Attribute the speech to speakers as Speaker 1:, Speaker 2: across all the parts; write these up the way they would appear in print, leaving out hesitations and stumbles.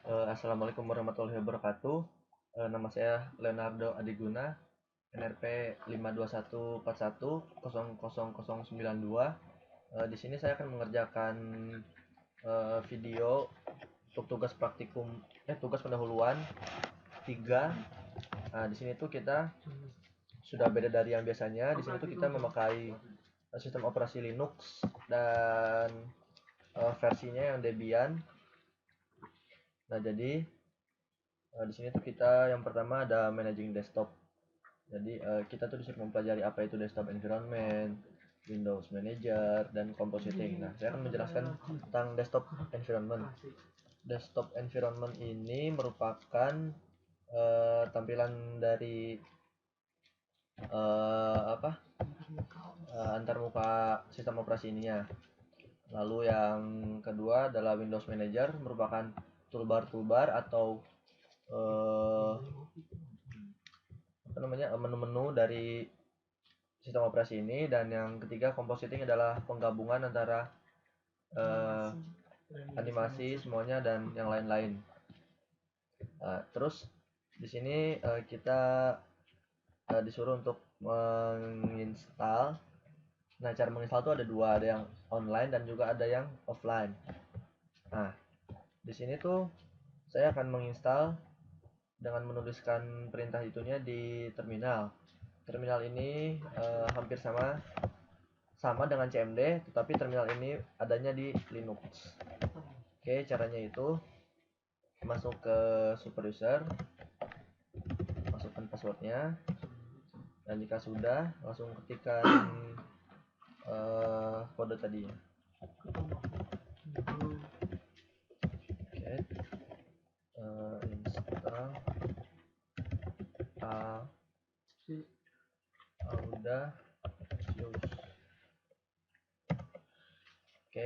Speaker 1: Assalamualaikum warahmatullahi wabarakatuh. Nama saya Leonardo Adiguna, NRP 52141000092. Di sini saya akan mengerjakan video untuk tugas pendahuluan 3. Di sini tuh kita sudah beda dari yang biasanya. Di sini tuh kita memakai sistem operasi Linux dan versinya yang Debian. Nah, jadi di sini tuh kita yang pertama ada managing desktop. Jadi kita tuh disuruh mempelajari apa itu desktop environment, Windows Manager, dan compositing. Nah, saya akan menjelaskan tentang desktop environment. Desktop environment ini merupakan tampilan dari antarmuka sistem operasi ininya. Lalu yang kedua adalah Windows Manager, merupakan toolbar atau menu-menu dari sistem operasi ini. Dan yang ketiga, compositing adalah penggabungan antara animasi semuanya dan yang lain-lain. Terus di sini kita disuruh untuk menginstal. Nah, cara menginstal itu ada dua, ada yang online dan juga ada yang offline. Nah, di sini tuh saya akan menginstal dengan menuliskan perintah itunya di terminal. Terminal ini hampir sama dengan CMD, tetapi terminal ini adanya di Linux. Oke, caranya itu masuk ke super user, masukkan passwordnya, dan jika sudah langsung ketikkan kode tadi. Oke, install Audacious. Oke,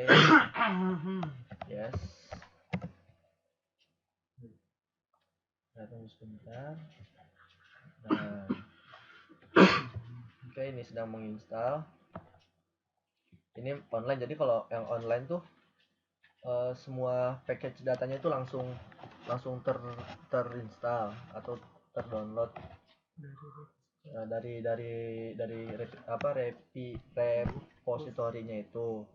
Speaker 1: yes. Nah, tunggu sebentar. Nah, oke, ini sedang menginstal. Ini online, jadi kalau yang online tuh semua package datanya itu langsung terinstall atau terdownload dari repositorinya itu.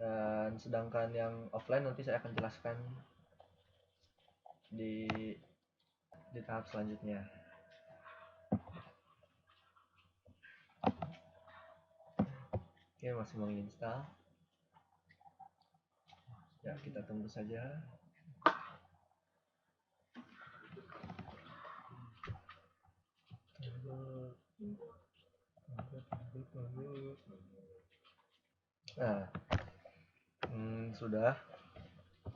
Speaker 1: Dan sedangkan yang offline nanti saya akan jelaskan di tahap selanjutnya. Oke, masih menginstal. Ya, kita tunggu saja. Nah, sudah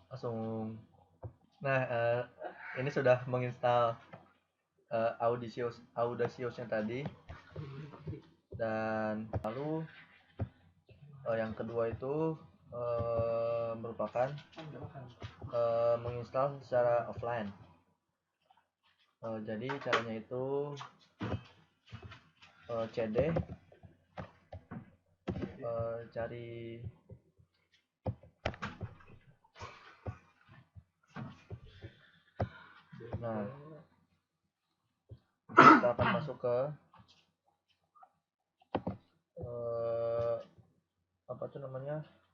Speaker 1: langsung. Nah, ini sudah menginstal Audaciousnya tadi. Dan lalu yang kedua itu merupakan menginstal secara offline. Jadi caranya itu cd cari kita akan masuk ke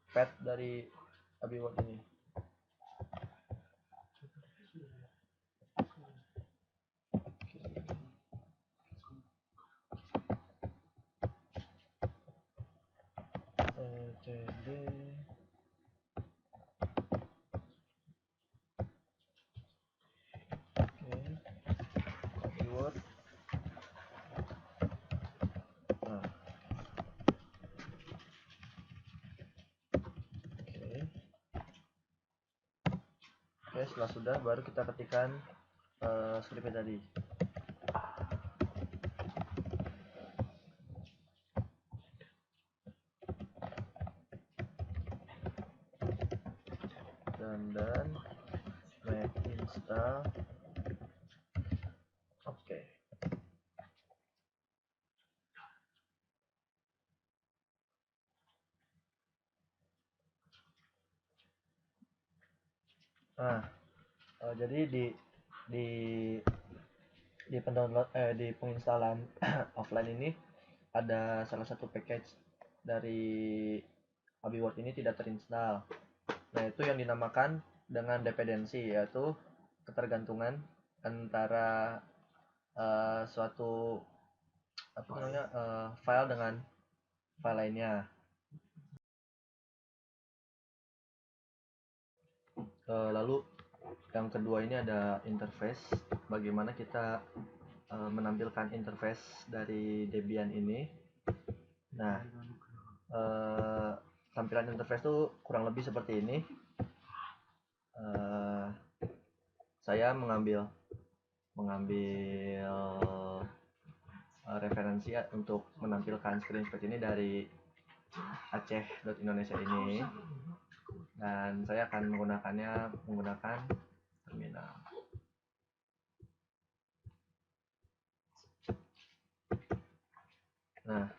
Speaker 1: path dari AbiWord ini. cd AbiWord. Oke, setelah sudah baru kita ketikkan script tadi. Dan make install. Oke. Nah, jadi di di penginstalan offline ini ada salah satu package dari AbiWord ini tidak terinstall. Nah, itu yang dinamakan dengan dependensi, yaitu ketergantungan antara suatu apa namanya file dengan file lainnya. Lalu yang kedua ini ada interface. Bagaimana kita menampilkan interface dari Debian ini. Nah, tampilan interface itu kurang lebih seperti ini. Saya mengambil referensi untuk menampilkan screenshot ini dari aceh.indonesia ini, dan saya akan menggunakannya menggunakan terminal. Nah,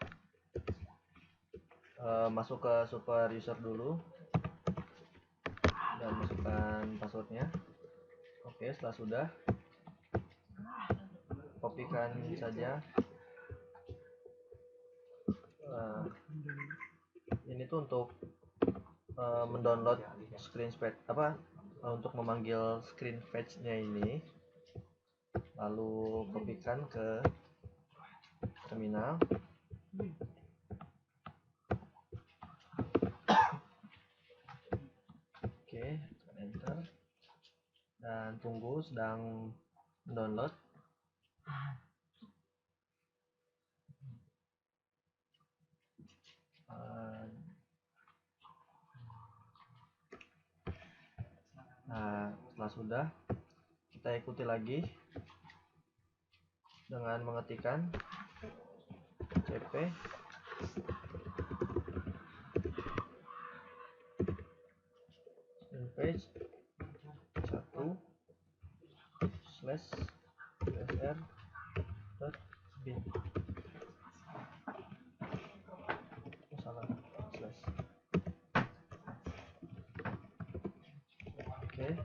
Speaker 1: masuk ke super user dulu dan masukkan passwordnya. Oke, setelah sudah, kopikan saja. Ini tuh untuk mendownload screenshot untuk memanggil screen fetch-nya ini, lalu kopikan ke terminal. Oke, enter dan tunggu, sedang mendownload. Nah, setelah sudah, kita ikuti lagi dengan mengetikkan cp page 1/usr.bin. Salah, slash. Oke,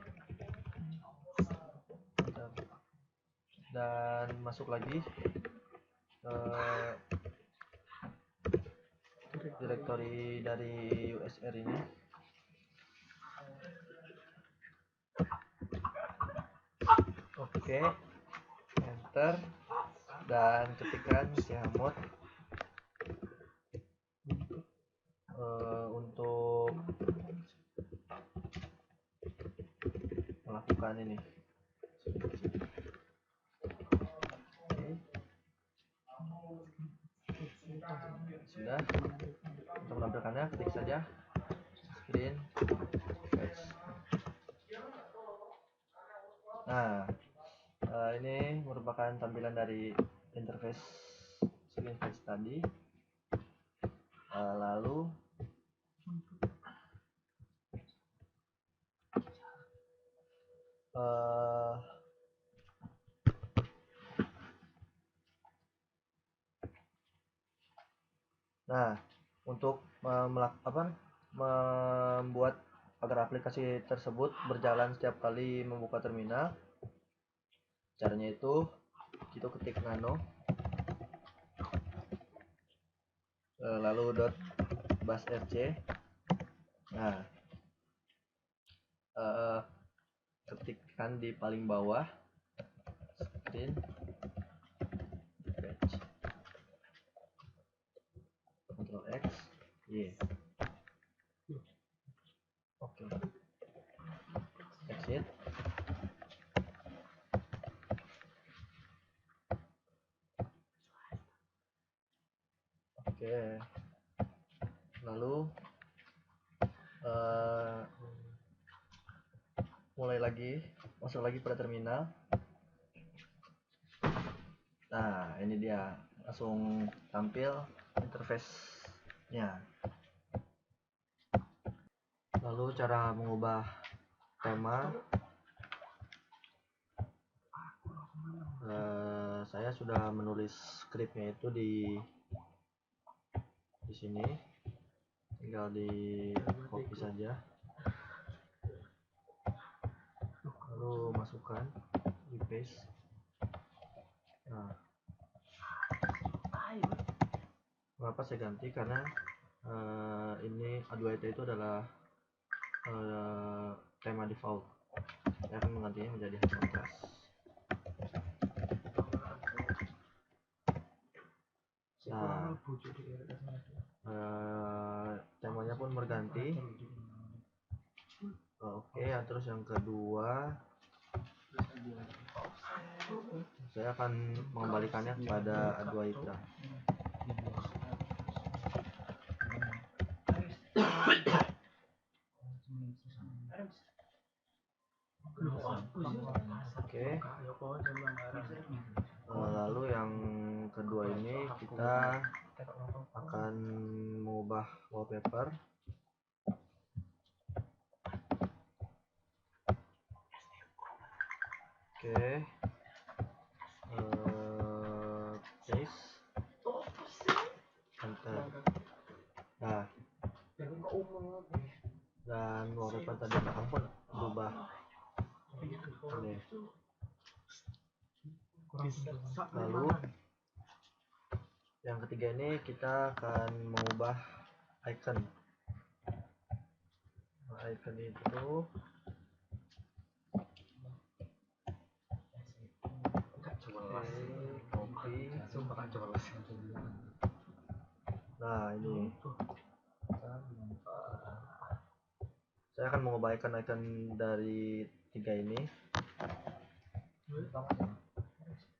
Speaker 1: dan masuk lagi ke directory dari USR ini. Oke, enter dan ketikkan chmod untuk melakukan ini. Sudah, untuk menampilkannya ketik saja screen fetch. Nah, ini merupakan tampilan dari interface screen fetch tadi. Lalu nah, untuk membuat agar aplikasi tersebut berjalan setiap kali membuka terminal, caranya itu kita ketik nano lalu .basrc. Nah, ketikkan di paling bawah screen fetch, Ctrl X, Y. Oke, exit. Oke, lalu mulai lagi, masuk lagi pada terminal. Nah, ini dia langsung tampil interface-nya. Lalu cara mengubah tema, saya sudah menulis skripnya itu di sini, tinggal di copy saja. lalu masukkan di paste. Nah, kenapa saya ganti, karena ini A2IT itu adalah tema default. Saya akan menggantinya menjadi high contrast. Nah, temanya pun berganti. Oke, terus yang kedua saya akan mengembalikannya kepada A2ITA. Oke. Lalu yang kedua ini kita akan mengubah wallpaper. Oke. Paste. Enter. Nah, dan wallpaper tadi belakang pun berubah. Ini. Lalu yang ketiga ini kita akan mengubah icon. Icon itu copy. Nah, ini saya akan mengubah icon dari tiga ini,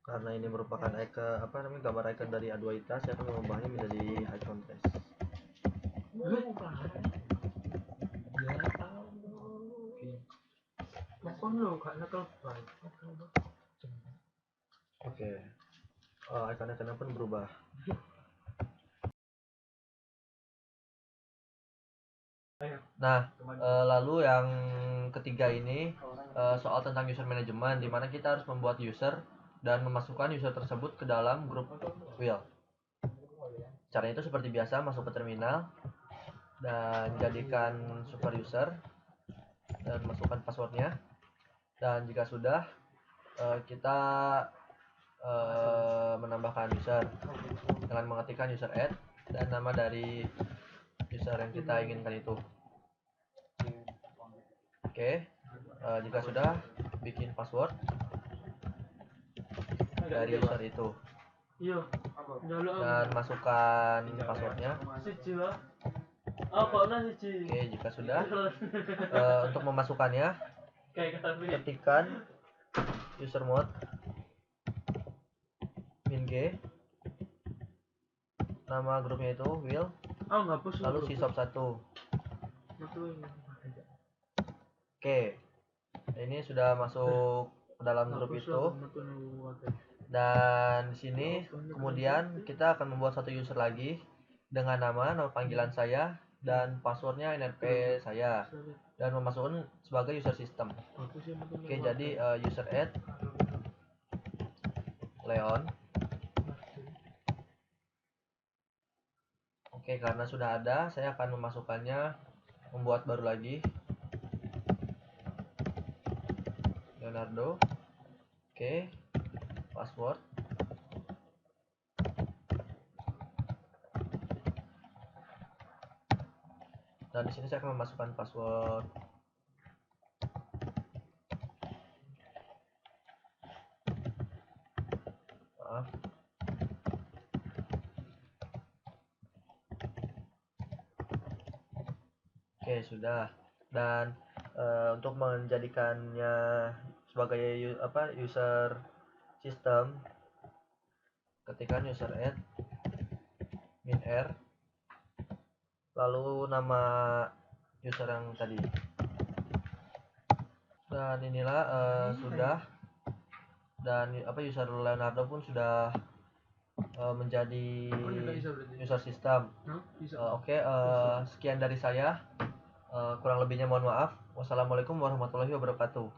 Speaker 1: karena ini merupakan icon gambar icon dari A2ITA. Saya akan mengubahnya menjadi high contrast. Oke. Icon-iconnya pun berubah. Nah, lalu yang ketiga ini soal tentang user management, di mana kita harus membuat user dan memasukkan user tersebut ke dalam grup wheel. Caranya itu seperti biasa, masuk ke terminal dan jadikan super user dan masukkan passwordnya. Dan jika sudah, kita menambahkan user dengan mengetikkan user add dan nama dari user yang kita inginkan itu. Oke, jika sudah, bikin password dari user itu dan masukkan passwordnya. Oke, jika sudah, untuk memasukkannya ketikkan user mode -g, nama grupnya itu wheel, lalu sysop1. Oke, ini sudah masuk ke dalam grup itu. Dan di sini kemudian kita akan membuat satu user lagi dengan nama panggilan saya dan passwordnya NRP saya, dan memasukkan sebagai user system. Oke, jadi user add Leon. Oke, karena sudah ada, saya akan memasukkannya, membuat baru lagi Leonardo. Oke, password. Dan di sini saya akan memasukkan password. Maaf. Oke, sudah. Dan untuk menjadikannya sebagai user system, ketikkan user add -r, lalu nama user yang tadi. Dan inilah sudah, dan user Leonardo pun sudah menjadi user system. Oke, sekian dari saya. Kurang lebihnya mohon maaf. Wassalamualaikum warahmatullahi wabarakatuh.